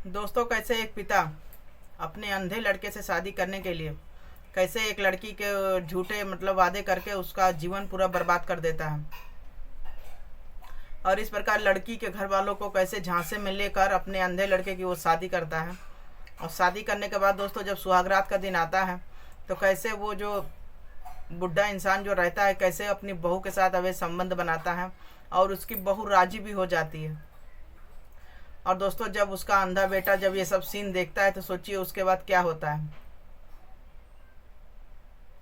दोस्तों, कैसे एक पिता अपने अंधे लड़के से शादी करने के लिए कैसे एक लड़की के झूठे वादे करके उसका जीवन पूरा बर्बाद कर देता है, और इस प्रकार लड़की के घर वालों को कैसे झांसे में लेकर अपने अंधे लड़के की वो शादी करता है। और शादी करने के बाद दोस्तों, जब सुहागरात का दिन आता है तो कैसे वो जो बुढ़ा इंसान जो रहता है कैसे अपनी बहू के साथ अवैध संबंध बनाता है, और उसकी बहू राजी भी हो जाती है। और दोस्तों, जब उसका अंधा बेटा जब ये सब सीन देखता है तो सोचिए उसके बाद क्या होता है।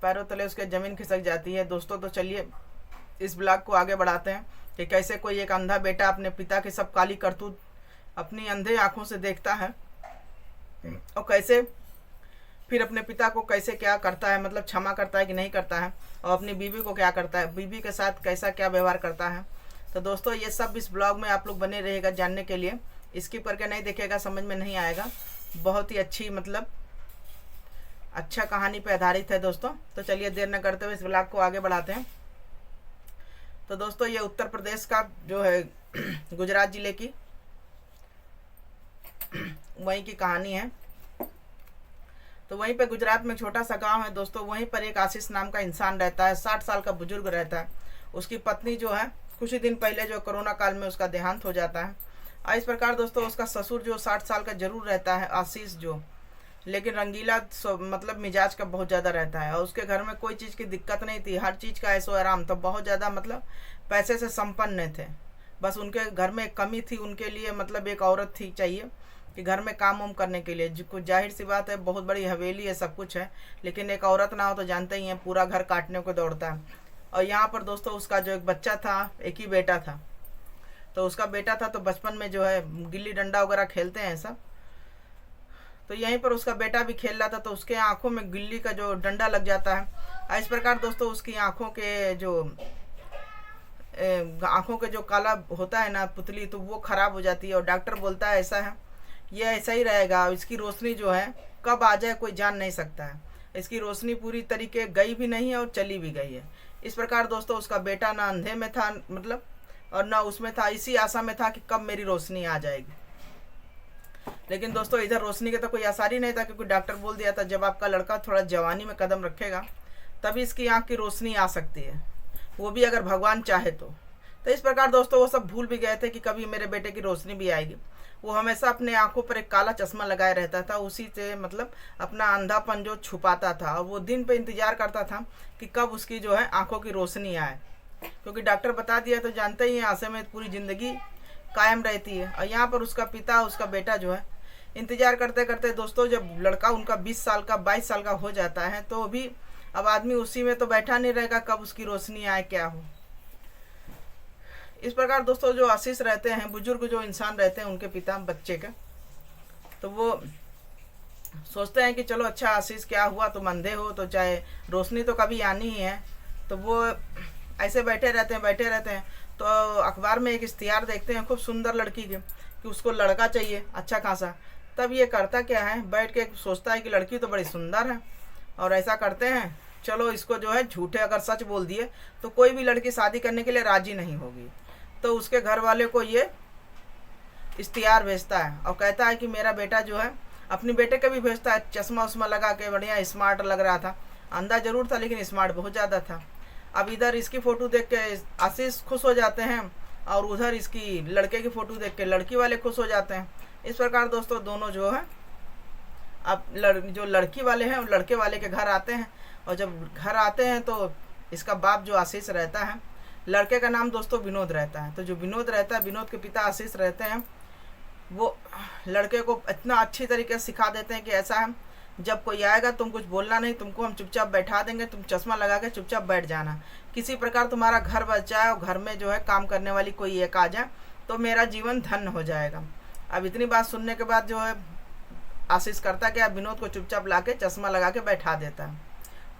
पैरों तले उसके ज़मीन खिसक जाती है। दोस्तों, तो चलिए इस ब्लॉग को आगे बढ़ाते हैं कि कैसे कोई एक अंधा बेटा अपने पिता की सब काली करतूत अपनी अंधे आंखों से देखता है, और कैसे फिर अपने पिता को कैसे क्या करता है, क्षमा करता है कि नहीं करता है, और अपनी बीवी को क्या करता है, बीवी के साथ कैसा क्या व्यवहार करता है। तो दोस्तों, ये सब इस ब्लॉग में आप लोग बने रहेगा जानने के लिए। स्किप करके नहीं देखेगा, समझ में नहीं आएगा। बहुत ही अच्छी अच्छा कहानी पे आधारित है दोस्तों। तो चलिए देर न करते हुए इस ब्लॉग को आगे बढ़ाते हैं। तो दोस्तों, ये उत्तर प्रदेश का जो है गुजरात जिले की वहीं की कहानी है। तो वहीं पे गुजरात में एक छोटा सा गांव है दोस्तों। वहीं पर एक आशीष नाम का इंसान रहता है, 60 साल का बुजुर्ग रहता है। उसकी पत्नी जो है कुछ ही दिन पहले जो कोरोना काल में उसका देहांत हो जाता है। और इस प्रकार दोस्तों, उसका ससुर जो 60 साल का जरूर रहता है आशीष जो, लेकिन रंगीला मिजाज का बहुत ज़्यादा रहता है। और उसके घर में कोई चीज़ की दिक्कत नहीं थी, हर चीज़ का ऐशो आराम था। बहुत ज़्यादा पैसे से संपन्न थे। बस उनके घर में एक कमी थी, उनके लिए एक औरत थी चाहिए कि घर में काम वाम करने के लिए। कुछ जाहिर सी बात है, बहुत बड़ी हवेली है, सब कुछ है, लेकिन एक औरत ना हो तो जानते ही हैं पूरा घर काटने को दौड़ता है। और यहाँ पर दोस्तों, उसका जो एक बच्चा था, एक ही बेटा था। तो उसका बेटा था तो बचपन में जो है गिल्ली डंडा वगैरह खेलते हैं सब। तो यहीं पर उसका बेटा भी खेल रहा था, तो उसके आंखों में गिल्ली का जो डंडा लग जाता है। इस प्रकार दोस्तों, उसकी आंखों के जो काला होता है ना पुतली, तो वो खराब हो जाती है। और डॉक्टर बोलता है ऐसा है, ये ऐसा ही रहेगा, इसकी रोशनी जो है कब आ जाए कोई जान नहीं सकता है। इसकी रोशनी पूरी तरीके गई भी नहीं है और चली भी गई है। इस प्रकार दोस्तों, उसका बेटा ना अंधे में था और ना उसमें था, इसी आशा में था कि कब मेरी रोशनी आ जाएगी। लेकिन दोस्तों, इधर रोशनी का तो कोई आसार ही नहीं था, क्योंकि डॉक्टर बोल दिया था जब आपका लड़का थोड़ा जवानी में कदम रखेगा तभी इसकी आंख की रोशनी आ सकती है, वो भी अगर भगवान चाहे तो। इस प्रकार दोस्तों, वो सब भूल भी गए थे कि कभी मेरे बेटे की रोशनी भी आएगी। वो हमेशा अपने आंखों पर एक काला चश्मा लगाए रहता था, उसी से अपना अंधापन जो छुपाता था। और वो दिन पे इंतजार करता था कि कब उसकी जो है आंखों की रोशनी आए, क्योंकि डॉक्टर बता दिया तो जानते ही हैं आशे में पूरी ज़िंदगी कायम रहती है। और यहाँ पर उसका पिता, उसका बेटा जो है इंतजार करते करते दोस्तों, जब लड़का उनका 20 साल का 22 साल का हो जाता है, तो भी अब आदमी उसी में तो बैठा नहीं रहेगा कब उसकी रोशनी आए क्या हो। इस प्रकार दोस्तों, जो आशीष रहते हैं, बुजुर्ग जो इंसान रहते हैं, उनके पिता बच्चे का, तो वो सोचते हैं कि चलो अच्छा आशीष, क्या हुआ, तुम अंधे हो तो चाहे रोशनी तो कभी आनी ही है। तो वो ऐसे बैठे रहते हैं। तो अखबार में एक इश्तिहार देखते हैं खूब सुंदर लड़की के, कि उसको लड़का चाहिए अच्छा खासा। तब ये करता क्या है, बैठ के सोचता है कि लड़की तो बड़ी सुंदर है, और ऐसा करते हैं चलो इसको जो है झूठे अगर सच बोल दिए तो कोई भी लड़की शादी करने के लिए राजी नहीं होगी। तो उसके घर वाले को ये इश्तिहार भेजता है और कहता है कि मेरा बेटा जो है, अपनी बेटे का भी भेजता है, चश्मा उश्मा लगा के बढ़िया स्मार्ट लग रहा था। अंधा जरूर था लेकिन स्मार्ट बहुत ज़्यादा था। अब इधर इसकी फ़ोटो देख के आशीष खुश हो जाते हैं, और उधर इसकी लड़के की फ़ोटो देख के लड़की वाले खुश हो जाते हैं। इस प्रकार दोस्तों, दोनों जो है अब जो लड़की वाले हैं वो लड़के वाले के घर आते हैं। और जब घर आते हैं तो इसका बाप जो आशीष रहता है, लड़के का नाम दोस्तों विनोद रहता है। तो जो विनोद रहता है, विनोद के पिता आशीष रहते हैं, वो लड़के को इतना अच्छी तरीके से सिखा देते हैं कि ऐसा है, जब कोई आएगा तुम कुछ बोलना नहीं, तुमको हम चुपचाप बैठा देंगे, तुम चश्मा लगा के चुपचाप बैठ जाना। किसी प्रकार तुम्हारा घर बच जाए और घर में जो है काम करने वाली कोई एक आ जाए तो मेरा जीवन धन्य हो जाएगा। अब इतनी बात सुनने के बाद जो है आशीष करता क्या, विनोद को चुपचाप ला के चश्मा लगा के बैठा देता है।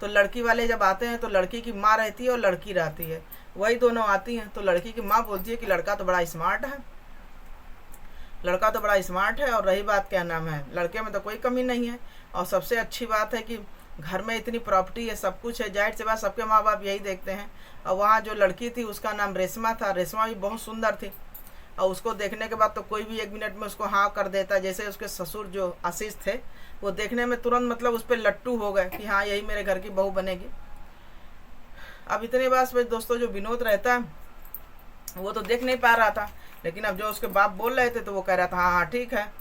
तो लड़की वाले जब आते हैं तो लड़की की माँ रहती है और लड़की रहती है, वही दोनों आती हैं। तो लड़की की माँ बोलती है कि लड़का तो बड़ा स्मार्ट है, लड़का तो बड़ा स्मार्ट है, और रही बात क्या नाम है, लड़के में तो कोई कमी नहीं है। और सबसे अच्छी बात है कि घर में इतनी प्रॉपर्टी है, सब कुछ है, जाहिर सी बात सबके माँ बाप यही देखते हैं। और वहाँ जो लड़की थी उसका नाम रेशमा था, रेशमा भी बहुत सुंदर थी। और उसको देखने के बाद तो कोई भी 1 मिनट में उसको हाँ कर देता है। जैसे उसके ससुर जो आशीष थे वो देखने में तुरंत मतलब उस पर लट्टू हो गए कि हाँ यही मेरे घर की बहू बनेगी। अब इतनी बात में दोस्तों जो विनोद रहता है वो तो देख नहीं पा रहा था, लेकिन अब जो उसके बाप बोल रहे थे तो वो कह रहा था हाँ हाँ ठीक है।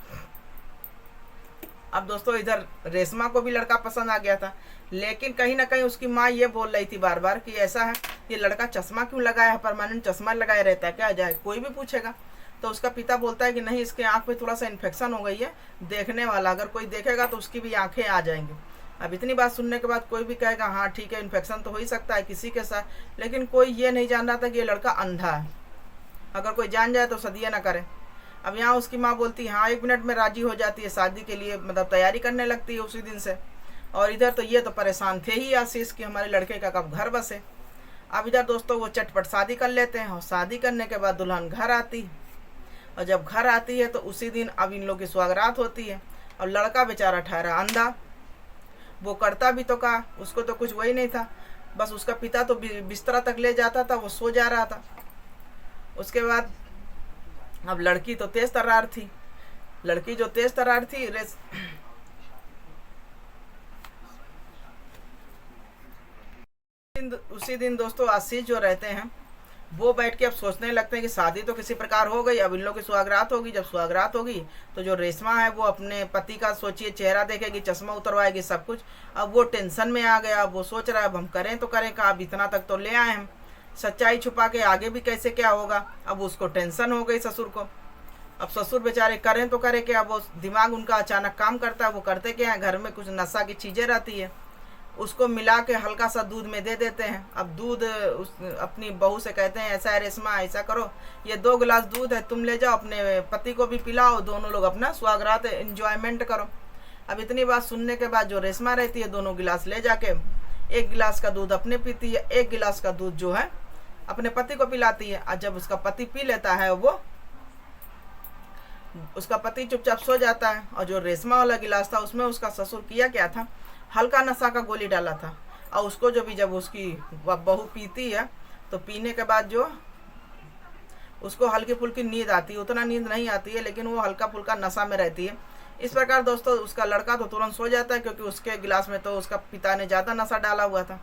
अब दोस्तों इधर रेशमा को भी लड़का पसंद आ गया था, लेकिन कहीं ना कहीं उसकी माँ ये बोल रही थी बार बार कि ऐसा है ये लड़का चश्मा क्यों लगाया है, परमानेंट चश्मा लगाए रहता है क्या, जाए कोई भी पूछेगा। तो उसका पिता बोलता है कि नहीं इसके आँख में थोड़ा सा इन्फेक्शन हो गई है, देखने वाला अगर कोई देखेगा तो उसकी भी आंखें आ जाएंगी। अब इतनी बात सुनने के बाद कोई भी कहेगा हाँ ठीक है इन्फेक्शन तो हो ही सकता है किसी के साथ, लेकिन कोई ये नहीं जान रहा था कि ये लड़का अंधा है। अगर कोई जान जाए तो सदिया ना करे। अब यहाँ उसकी माँ बोलती है हाँ 1 मिनट में राजी हो जाती है, शादी के लिए मतलब तैयारी करने लगती है उसी दिन से। और इधर तो ये तो परेशान थे ही आशीष कि हमारे लड़के का कब घर बसे। अब इधर दोस्तों वो चटपट शादी कर लेते हैं और शादी करने के बाद दुल्हन घर आती है, और जब घर आती है तो उसी दिन अब इन लोग की सुहागरात होती है। और लड़का बेचारा ठहरा अंधा, वो करता भी तो का उसको तो कुछ वही नहीं था, बस उसका पिता तो बिस्तरा तक ले जाता था, वो सो जा रहा था। उसके बाद अब लड़की तो तेज तर्रार थी, लड़की जो तेज तर्रार थी उसी दिन दोस्तों आशीष जो रहते हैं वो बैठ के अब सोचने लगते हैं कि शादी तो किसी प्रकार हो गई, अब इन लोगों की सुहागरात होगी। जब सुहागरात होगी तो जो रेशमा है वो अपने पति का सोचिए चेहरा देखेगी, चश्मा उतरवाएगी, सब कुछ। अब वो टेंशन में आ गया, अब वो सोच रहा है अब हम करें तो करें का, अब इतना तक तो ले आए हम, सच्चाई छुपा के आगे भी कैसे क्या होगा। अब उसको टेंशन हो गई ससुर को। अब ससुर बेचारे करें तो करें क्या, वो दिमाग उनका अचानक काम करता है। वो करते क्या है, घर में कुछ नशा की चीज़ें रहती है उसको मिला के हल्का सा दूध में दे देते हैं। अब दूध अपनी बहू से कहते हैं ऐसा है रेशमा ऐसा करो, ये 2 गिलास दूध है तुम ले जाओ अपने पति को भी पिलाओ, दोनों लोग अपना सुहागरात एंजॉयमेंट करो। अब इतनी बात सुनने के बाद जो रेशमा रहती है दोनों गिलास ले जाके 1 गिलास का दूध अपने पीती है, 1 गिलास का दूध जो है अपने पति को पिलाती है। और जब उसका पति पी लेता है वो उसका पति चुपचाप सो जाता है। और जो रेशमा वाला गिलास था उसमें उसका ससुर किया क्या था, हल्का नशा का गोली डाला था। और उसको जो भी जब उसकी बहू पीती है तो पीने के बाद जो उसको हल्की फुल्की नींद आती है, उतना नींद नहीं आती है लेकिन वो हल्का फुल्का नशा में रहती है। इस प्रकार दोस्तों उसका लड़का तो तुरंत सो जाता है क्योंकि उसके गिलास में तो उसका पिता ने ज़्यादा नशा डाला हुआ था।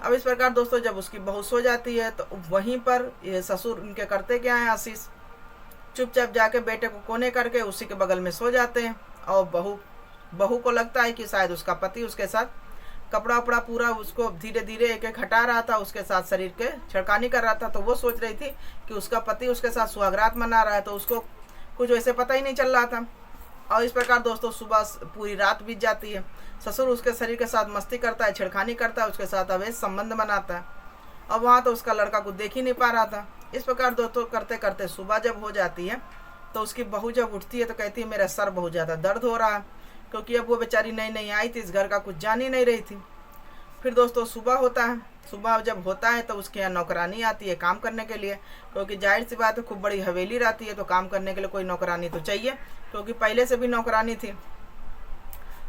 अब इस प्रकार दोस्तों जब उसकी बहू सो जाती है तो वहीं पर ये ससुर उनके करते क्या है, आशीष चुपचाप जाके बेटे को कोने करके उसी के बगल में सो जाते हैं। और बहू को लगता है कि शायद उसका पति उसके साथ कपड़ा वपड़ा पूरा उसको धीरे धीरे एक एक हटा रहा था, उसके साथ शरीर के छेड़खानी कर रहा था। तो वो सोच रही थी कि उसका पति उसके साथ सुहागरात मना रहा है, तो उसको कुछ वैसे पता ही नहीं चल रहा था। और इस प्रकार दोस्तों सुबह पूरी रात बीत जाती है, ससुर उसके शरीर के साथ मस्ती करता है, छेड़खानी करता है, उसके साथ अवैध संबंध बनाता है। और वहाँ तो उसका लड़का को देख ही नहीं पा रहा था। इस प्रकार दोस्तों करते करते सुबह जब हो जाती है तो उसकी बहू जब उठती है तो कहती है मेरा सर बहुत ज़्यादा दर्द हो रहा है, क्योंकि अब वो बेचारी नई नई आई थी, इस घर का कुछ जान ही नहीं रही थी। फिर दोस्तों सुबह होता है, सुबह जब होता है तो उसके यहाँ नौकरानी आती है काम करने के लिए, क्योंकि जाहिर सी बात है खूब बड़ी हवेली रहती है तो काम करने के लिए कोई नौकरानी तो चाहिए, क्योंकि पहले से भी नौकरानी थी।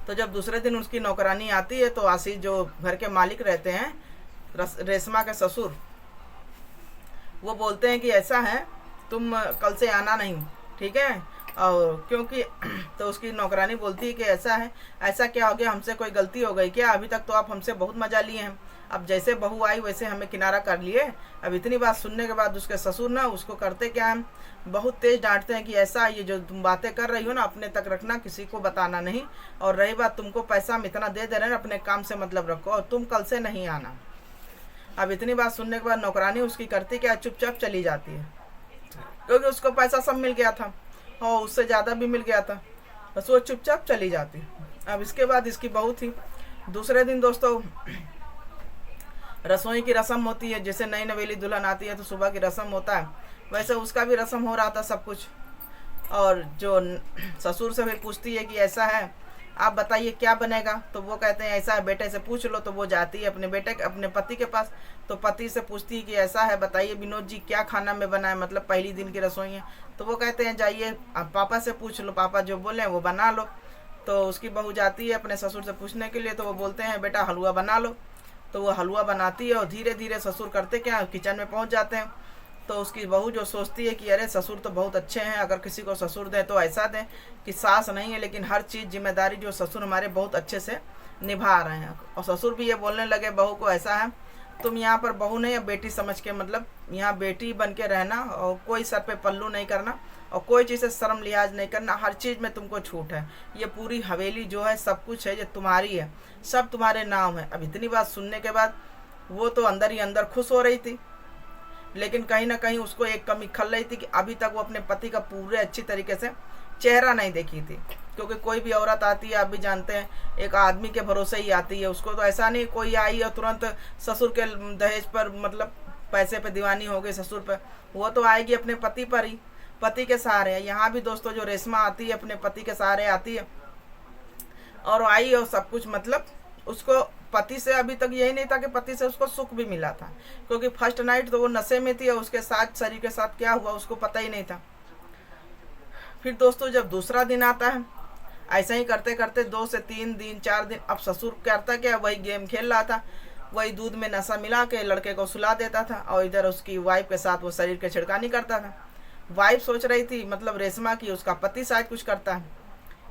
तो जब दूसरे दिन उसकी नौकरानी आती है तो आशीष जो घर के मालिक रहते हैं रेशमा के ससुर, वो बोलते हैं कि ऐसा है तुम कल से आना नहीं, ठीक है। और क्योंकि तो उसकी नौकरानी बोलती है कि ऐसा है, ऐसा क्या हो गया, हमसे कोई गलती हो गई क्या, अभी तक तो आप हमसे बहुत मजा लिए हैं, अब जैसे बहू आई वैसे हमें किनारा कर लिए। अब इतनी बात सुनने के बाद उसके ससुर ना उसको करते क्या है, बहुत तेज डांटते हैं कि ऐसा ये जो तुम बातें कर रही हो ना अपने तक रखना, किसी को बताना नहीं। और रही बात तुमको पैसा हम इतना दे रहे हैं, अपने काम से मतलब रखो और तुम कल से नहीं आना। अब इतनी बात सुनने के बाद नौकरानी उसकी करती क्या, चुपचाप चली जाती है, क्योंकि उसको पैसा सब मिल गया था और उससे ज़्यादा भी मिल गया था, बस वो चुपचाप चली जाती। अब इसके बाद इसकी बहू थी, दूसरे दिन दोस्तों रसोई की रस्म होती है, जैसे नई नवेली दुल्हन आती है तो सुबह की रस्म होता है, वैसे उसका भी रस्म हो रहा था सब कुछ। और जो ससुर से फिर पूछती है कि ऐसा है आप बताइए क्या बनेगा, तो वो कहते हैं ऐसा है बेटे से पूछ लो। तो वो जाती है अपने पति के पास, तो पति से पूछती है कि ऐसा है बताइए विनोद जी क्या खाना में बनाए, मतलब पहली दिन की रसोई है। तो वो कहते हैं जाइए आप पापा से पूछ लो, पापा जो बोले वो बना लो। तो उसकी बहू जाती है अपने ससुर से पूछने के लिए, तो वो बोलते हैं बेटा हलवा बना लो। तो वो हलवा बनाती है और धीरे धीरे ससुर करते क्या किचन में पहुंच जाते हैं। तो उसकी बहू जो सोचती है कि अरे ससुर तो बहुत अच्छे हैं, अगर किसी को ससुर दें तो ऐसा दें कि सास नहीं है, लेकिन हर चीज़ जिम्मेदारी जो ससुर हमारे बहुत अच्छे से निभा रहे हैं। और ससुर भी ये बोलने लगे बहू को, ऐसा है तुम यहाँ पर बहू नहीं, बेटी समझ के, मतलब यहाँ बेटी बन के रहना, और कोई सर पे पल्लू नहीं करना, और कोई चीज़ से शर्म लिहाज नहीं करना, हर चीज़ में तुमको छूट है। ये पूरी हवेली जो है, सब कुछ है, ये तुम्हारी है, सब तुम्हारे नाम है। अब इतनी बात सुनने के बाद वो तो अंदर ही अंदर खुश हो रही थी, लेकिन कहीं ना कहीं उसको एक कमी खल रही थी कि अभी तक वो अपने पति का पूरे अच्छी तरीके से चेहरा नहीं देखी थी। क्योंकि कोई भी औरत आती है, आप भी जानते हैं, एक आदमी के भरोसे ही आती है। उसको तो ऐसा नहीं कोई आई और तुरंत ससुर के दहेज पर, मतलब पैसे पे दीवानी हो गई ससुर पर, वो तो आएगी अपने पति पर ही, पति के सहारे। यहाँ भी दोस्तों जो रेशमा आती है अपने पति के सहारे आती है, और आई और सब कुछ, मतलब उसको पति से अभी तक यही नहीं था कि पति से उसको सुख भी मिला था, क्योंकि फर्स्ट नाइट तो वो नशे में थी और उसके साथ शरीर के साथ क्या हुआ उसको पता ही नहीं था। फिर दोस्तों जब दूसरा दिन आता है, ऐसा ही करते करते 2 से 3 दिन 4 दिन, अब ससुर करता क्या, वही गेम खेल रहा था, वही दूध में नशा मिला के लड़के को सुला देता था, और इधर उसकी वाइफ के साथ वो शरीर के छिड़कानी करता था। वाइफ सोच रही थी, मतलब रेशमा की, उसका पति शायद कुछ करता है।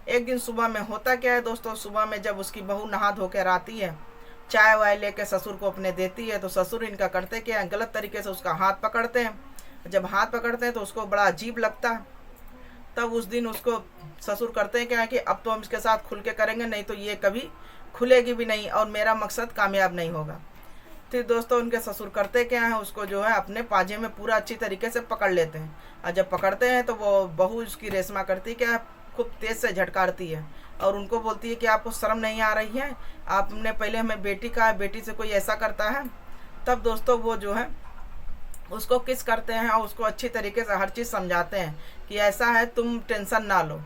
एक दिन सुबह में होता क्या है दोस्तों, सुबह में जब उसकी बहू नहा धोकर आती है, चाय वाय लेके ससुर को अपने देती है, तो ससुर इनका करते क्या है, गलत तरीके से उसका हाथ पकड़ते हैं। जब हाथ पकड़ते हैं तो उसको बड़ा अजीब लगता है। तब उस दिन उसको ससुर करते हैं क्या है कि अब तो हम इसके साथ खुल के करेंगे, नहीं तो ये कभी खुलेगी भी नहीं और मेरा मकसद कामयाब नहीं होगा। फिर दोस्तों उनके ससुर करते क्या है, उसको जो है अपने पाजे में पूरा अच्छी तरीके से पकड़ लेते हैं। और जब पकड़ते हैं तो वो बहू उसकी रेशमा करती क्या है, खूब तेज़ से झटकारती है और उनको बोलती है कि आपको शर्म नहीं आ रही है, आपने पहले हमें बेटी कहा, बेटी से कोई ऐसा करता है। तब दोस्तों वो जो है उसको किस करते हैं और उसको अच्छी तरीके से हर चीज़ समझाते हैं कि ऐसा है, तुम टेंशन ना लो,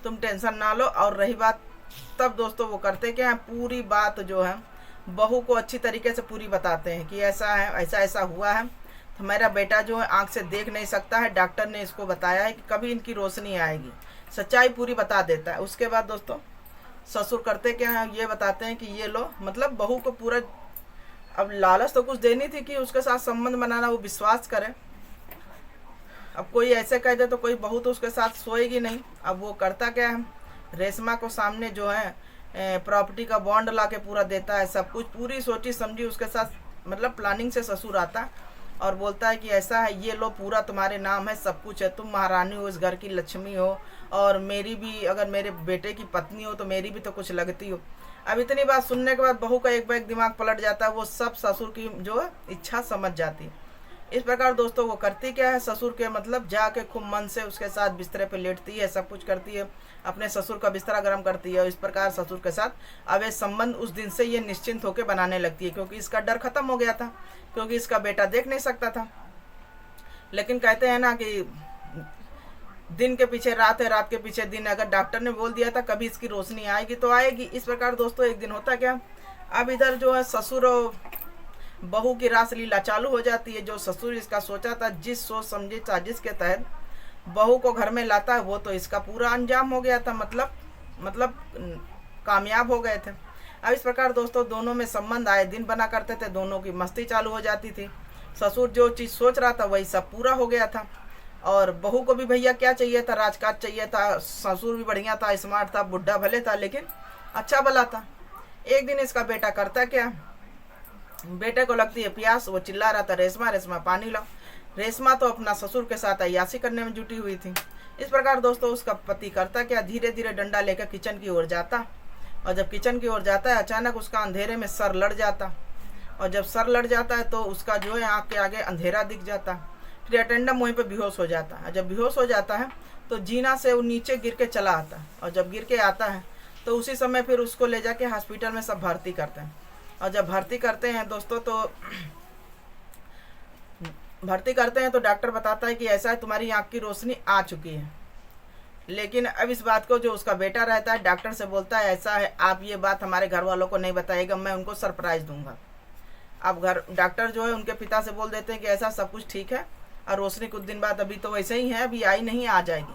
तुम टेंशन ना लो। और रही बात, तब दोस्तों वो करते क्या है, पूरी बात जो है बहू को अच्छी तरीके से पूरी बताते हैं कि ऐसा है, ऐसा ऐसा हुआ है, तो मेरा बेटा जो है आँख से देख नहीं सकता है, डॉक्टर ने इसको बताया है कि कभी इनकी रोशनी आएगी, सच्चाई पूरी बता देता है। उसके बाद दोस्तों ससुर करते क्या है, ये बताते हैं कि ये लो, मतलब बहू को पूरा, अब लालच तो कुछ देनी थी कि उसके साथ संबंध बनाना, वो विश्वास करे। अब कोई ऐसे कह दे तो कोई बहू तो उसके साथ सोएगी नहीं। अब वो करता क्या है, रेशमा को सामने जो है प्रॉपर्टी का बॉन्ड ला के पूरा देता है, सब कुछ पूरी सोची समझी उसके साथ, मतलब प्लानिंग से ससुर आता और बोलता है कि ऐसा है, ये लो पूरा तुम्हारे नाम है, सब कुछ है, तुम महारानी हो, इस घर की लक्ष्मी हो, और मेरी भी, अगर मेरे बेटे की पत्नी हो तो मेरी भी तो कुछ लगती हो। अब इतनी बात सुनने के बाद बहू का एक बैग दिमाग पलट जाता है, वो सब ससुर की जो है इच्छा समझ जाती है। इस प्रकार दोस्तों वो करती क्या है, ससुर के मतलब जाके खूब मन से उसके साथ बिस्तरे पे लेटती है, सब कुछ करती है, अपने ससुर का बिस्तरा गर्म करती है, और इस प्रकार ससुर के साथ अब ये संबंध उस दिन से ये निश्चिंत होकर बनाने लगती है, क्योंकि इसका डर खत्म हो गया था, क्योंकि इसका बेटा देख नहीं सकता था। लेकिन कहते हैं ना कि दिन के पीछे रात है, रात के पीछे दिन। अगर डॉक्टर ने बोल दिया था कभी इसकी रोशनी आएगी तो आएगी। इस प्रकार दोस्तों एक दिन होता क्या, अब इधर जो है ससुर और बहू की रासलीला चालू हो जाती है। जो ससुर इसका सोचा था, जिस सोच समझी साजिश के तहत बहू को घर में लाता है, वो तो इसका पूरा अंजाम हो गया था, मतलब कामयाब हो गए थे। अब इस प्रकार दोस्तों दोनों में संबंध आए दिन बना करते थे, दोनों की मस्ती चालू हो जाती थी। ससुर जो चीज़ सोच रहा था वही सब पूरा हो गया था, और बहू को भी भैया क्या चाहिए था, राजकाज चाहिए था। ससुर भी बढ़िया था, स्मार्ट था, बुढ़ा भले था लेकिन अच्छा भला था। एक दिन इसका बेटा करता क्या, बेटे को लगती है प्यास, वो चिल्ला रहा था रेशमा रेशमा पानी लाओ। रेशमा तो अपना ससुर के साथ अय्यासी करने में जुटी हुई थी। इस प्रकार दोस्तों उसका पति करता क्या, धीरे धीरे डंडा लेकर किचन की ओर जाता, और जब किचन की ओर जाता है अचानक उसका अंधेरे में सर लड़ जाता, और जब सर लड़ जाता है तो उसका जो है आँख के आगे अंधेरा दिख जाता। फिर अटेंडम वहीं पे बेहोश हो जाता है। जब बेहोश हो जाता है तो जीना से वो नीचे गिर के चला आता है, और जब गिर के आता है तो उसी समय फिर उसको ले जाके हॉस्पिटल में सब भर्ती करते हैं। और जब भर्ती करते हैं दोस्तों तो डॉक्टर बताता है कि ऐसा है, तुम्हारी आँख की रोशनी आ चुकी है। लेकिन अब इस बात को जो उसका बेटा रहता है डॉक्टर से बोलता है, ऐसा है आप ये बात हमारे घर वालों को नहीं बताइएगा, मैं उनको सरप्राइज़ दूंगा। अब डॉक्टर जो है उनके पिता से बोल देते हैं कि ऐसा सब कुछ ठीक है, और रोशनी कुछ दिन बाद, अभी तो वैसे ही है, अभी आई नहीं, आ जाएगी।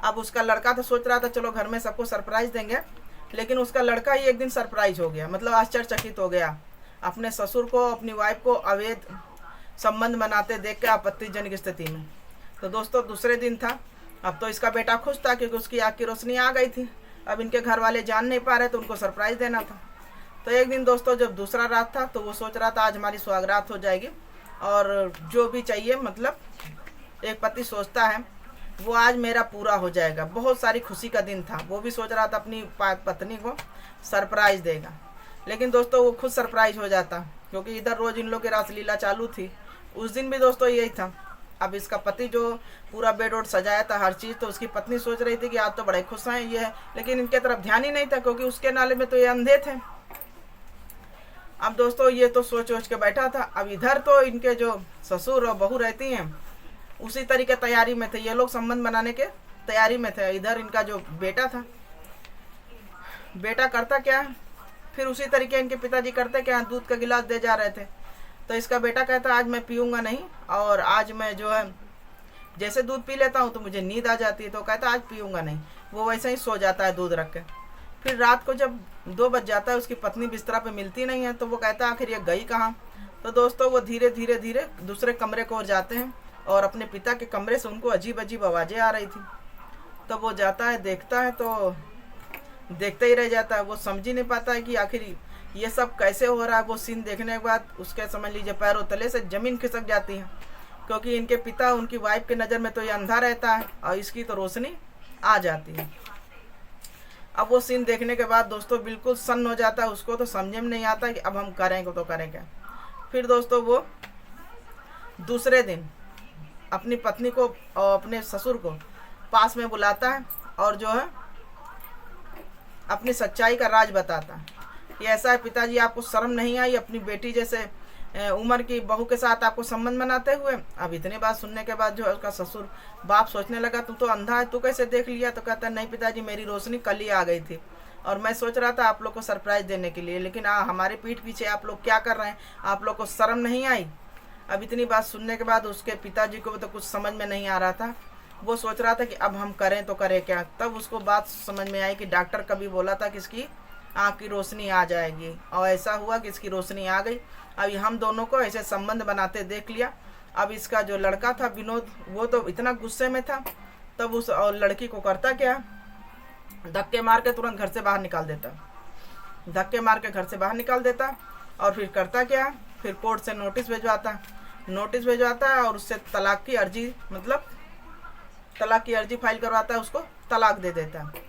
अब उसका लड़का तो सोच रहा था चलो घर में सबको सरप्राइज़ देंगे, लेकिन उसका लड़का ही एक दिन सरप्राइज हो गया, मतलब आश्चर्यचकित हो गया। अपने ससुर को, अपनी वाइफ को अवैध संबंध बनाते देख के आपत्तिजनक स्थिति में। तो दोस्तों दूसरे दिन था, अब तो इसका बेटा खुश था क्योंकि उसकी आँख की रोशनी आ गई थी। अब इनके घर वाले जान नहीं पा रहे तो उनको सरप्राइज़ देना था। तो एक दिन दोस्तों जब दूसरा रात था तो वो सोच रहा था आज हमारी सुहागरात हो जाएगी और जो भी चाहिए, मतलब एक पति सोचता है वो आज मेरा पूरा हो जाएगा। बहुत सारी खुशी का दिन था, वो भी सोच रहा था अपनी पत्नी को सरप्राइज़ देगा। लेकिन दोस्तों वो खुद सरप्राइज हो जाता क्योंकि इधर रोज़ इन लोग की रासलीला चालू थी। उस दिन भी दोस्तों यही था। अब इसका पति जो पूरा बेड वोड सजाया था हर चीज़, तो उसकी पत्नी सोच रही थी कि आज तो बड़े खुश हैं ये है, लेकिन इनके तरफ ध्यान ही नहीं था क्योंकि उसके नाले में तो ये अंधे थे। अब दोस्तों ये तो सोच के बैठा था। अब इधर तो इनके जो ससुर और बहू रहती हैं उसी तरीके तैयारी में थे, ये लोग संबंध बनाने के तैयारी में थे। इधर इनका जो बेटा था, बेटा करता क्या है, फिर उसी तरीके इनके पिताजी करते क्या, दूध का गिलास दे जा रहे थे। तो इसका बेटा कहता आज मैं पीऊँगा नहीं, और आज मैं जो है जैसे दूध पी लेता हूँ तो मुझे नींद आ जाती है, तो कहता आज पीऊँगा नहीं। वो वैसे ही सो जाता है दूध रख के। फिर रात को जब 2 बज जाता है, उसकी पत्नी बिस्तरा पे मिलती नहीं है, तो वो कहता आखिर ये गई कहाँ। तो दोस्तों वो धीरे धीरे दूसरे कमरे को जाते हैं और अपने पिता के कमरे से उनको अजीब अजीब आवाज़ें आ रही थी। तो वो जाता है, देखता है, तो देखते ही रह जाता है। वो समझ ही नहीं पाता है कि आखिर ये सब कैसे हो रहा है। वो सीन देखने के बाद उसके समझ लीजिए पैरों तले से ज़मीन खिसक जाती है, क्योंकि इनके पिता उनकी वाइफ के नज़र में तो ये अंधा रहता है और इसकी तो रोशनी आ जाती है। अब वो सीन देखने के बाद दोस्तों बिल्कुल सन्न हो जाता है। उसको तो समझ में नहीं आता कि अब हम करेंगे तो करें क्या। फिर दोस्तों वो दूसरे दिन अपनी पत्नी को और अपने ससुर को पास में बुलाता है और जो है अपनी सच्चाई का राज बताता है कि ऐसा है पिताजी, आपको शर्म नहीं आई अपनी बेटी जैसे उम्र की बहू के साथ आपको संबंध बनाते हुए। अब इतनी बात सुनने के बाद जो है उसका ससुर बाप सोचने लगा तू तो अंधा है, तू कैसे देख लिया। तो कहता है नहीं पिताजी, मेरी रोशनी कल ही आ गई थी और मैं सोच रहा था आप लोग को सरप्राइज़ देने के लिए, लेकिन हमारे पीठ पीछे आप लोग क्या कर रहे हैं, आप लोग को शर्म नहीं आई। अब इतनी बात सुनने के बाद उसके पिताजी को तो कुछ समझ में नहीं आ रहा था। वो सोच रहा था कि अब हम करें तो करें क्या। तब उसको बात समझ में आई कि डॉक्टर कभी बोला था कि इसकी आँख की रोशनी आ जाएगी, और ऐसा हुआ कि इसकी रोशनी आ गई। अब हम दोनों को ऐसे संबंध बनाते देख लिया। अब इसका जो लड़का था विनोद, वो तो इतना गुस्से में था, तब उस और लड़की को करता क्या, धक्के मार के तुरंत घर से बाहर निकाल देता। धक्के मार के घर से बाहर निकाल देता और फिर करता क्या, फिर कोर्ट से नोटिस भिजवाता है और उससे तलाक की अर्जी, मतलब तलाक की अर्जी फाइल करवाता है, उसको तलाक दे देता है।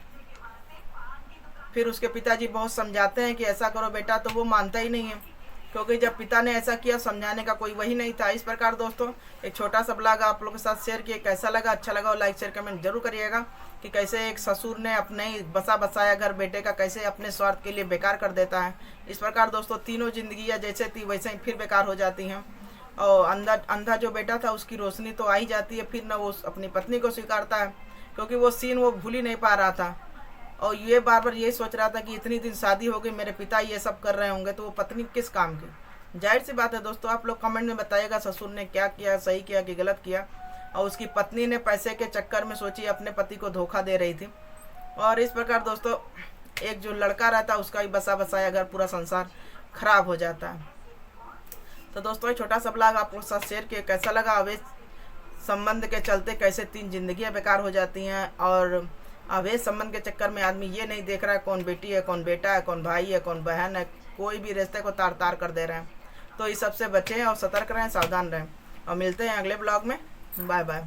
फिर उसके पिताजी बहुत समझाते हैं कि ऐसा करो बेटा, तो वो मानता ही नहीं है, क्योंकि जब पिता ने ऐसा किया समझाने का कोई वही नहीं था। इस प्रकार दोस्तों एक छोटा सा ब्लॉग आप लोगों के साथ शेयर किया। कैसा लगा, अच्छा लगा और लाइक शेयर कमेंट जरूर करिएगा कि कैसे एक ससुर ने अपने ही बसा बसाया घर बेटे का कैसे अपने स्वार्थ के लिए बेकार कर देता है। इस प्रकार दोस्तों तीनों जिंदगियाँ जैसे थी वैसे ही फिर बेकार हो जाती हैं। और अंधा जो बेटा था उसकी रोशनी तो आ ही जाती है, फिर ना वो अपनी पत्नी को स्वीकारता है, क्योंकि वो सीन वो भूल ही नहीं पा रहा था। और ये बार बार यही सोच रहा था कि इतनी दिन शादी हो गई, मेरे पिता ये सब कर रहे होंगे तो वो पत्नी किस काम की। जाहिर सी बात है दोस्तों, आप लोग कमेंट में बताइएगा ससुर ने क्या किया, सही किया कि गलत किया। और उसकी पत्नी ने पैसे के चक्कर में सोची अपने पति को धोखा दे रही थी। और इस प्रकार दोस्तों एक जो लड़का रहता है उसका ही बसा बसाया घर, पूरा संसार खराब हो जाता है। तो दोस्तों ये छोटा सा ब्लॉग आप लोग साथ शेयर किया। कैसा लगा, अवैध संबंध के चलते कैसे 3 जिंदगियां बेकार हो जाती हैं, और अवैध संबंध के चक्कर में आदमी ये नहीं देख रहा है कौन बेटी है, कौन बेटा है, कौन भाई है, कौन बहन है, कोई भी रिश्ते को तार तार कर दे रहे हैं। तो इस सबसे बचें और सतर्क रहें, सावधान रहें, और मिलते हैं अगले ब्लॉग में। Bye bye.